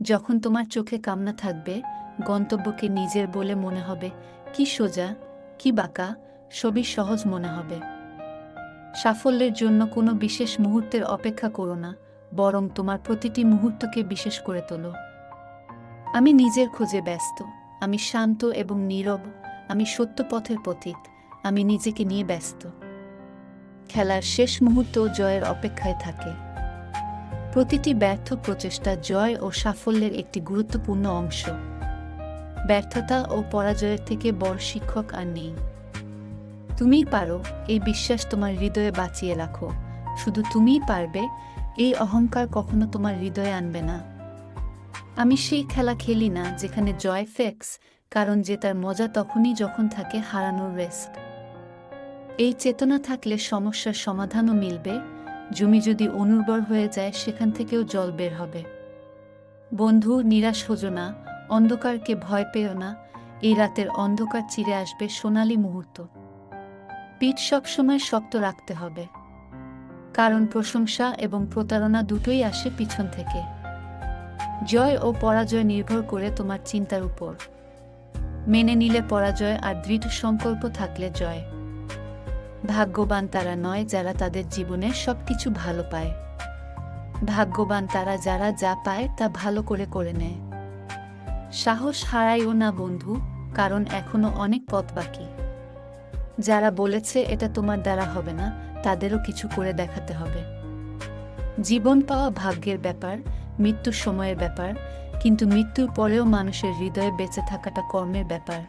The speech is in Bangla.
যখন তোমার চোখে কামনা থাকবে, গন্তব্যকে নিজের বলে মনে হবে, কি সোজা, কি বাঁকা, সবই সহজ মনে হবে। সাফল্যের জন্য কোনো বিশেষ মুহূর্তের অপেক্ষা করো না, বরং তোমার প্রতিটি মুহূর্তকে বিশেষ করে তোলো। আমি নিজের খোঁজে ব্যস্ত, আমি শান্ত এবং নীরব, আমি সত্য পথের পথিক, আমি নিজেকে নিয়ে ব্যস্ত। খেলার শেষ মুহূর্ত জয়ের অপেক্ষায় থাকে। প্রতিটি ব্যর্থ প্রচেষ্টা জয় ও সাফল্যের একটি গুরুত্বপূর্ণ অংশ। ব্যর্থতা ও পরাজয়ের থেকে বড় শিক্ষক আর নেই। তুমিই পারো, এই বিশ্বাস তোমার হৃদয়ে বাঁচিয়ে রাখো। শুধু তুমিই পারবে, এই অহংকার কখনো তোমার হৃদয়ে আনবে না। আমি সেই খেলা খেলি না যেখানে জয় ফিক্স, কারণ জেতার মজা তখনই যখন থাকে হারানোর রিস্ক। এই চেতনা থাকলে সমস্যার সমাধানও মিলবে। জমি যদি অনুর্বর হয়ে যায়, সেখান থেকেও জল বের হবে। বন্ধু, নিরাশ হোজো না, অন্ধকারকে ভয় পেও না। এই রাতের অন্ধকার চিরে আসবে সোনালী মুহূর্ত। পিঠ সবসময় শক্ত রাখতে হবে, কারণ প্রশংসা এবং প্রতারণা দুটোই আসে পিছন থেকে। জয় ও পরাজয় নির্ভর করে তোমার চিন্তার উপর। মেনে নিলে পরাজয়, আর দৃঢ় সংকল্প থাকলে জয়। ভাগ্যবান তারা নয় যারা তাদের জীবনে সবকিছু ভালো পায়। ভাগ্যবান তারা যারা যা পায় তা ভালো করে করে নেয়। সাহস হারাইও না বন্ধু, কারণ এখনো অনেক পথ বাকি। যারা বলেছে এটা তোমার দ্বারা হবে না, তাদেরও কিছু করে দেখাতে হবে। জীবন পাওয়া ভাগ্যের ব্যাপার, মৃত্যু সময়ের ব্যাপার, কিন্তু মৃত্যুর পরেও মানুষের হৃদয়ে বেঁচে থাকাটা কর্মের ব্যাপার।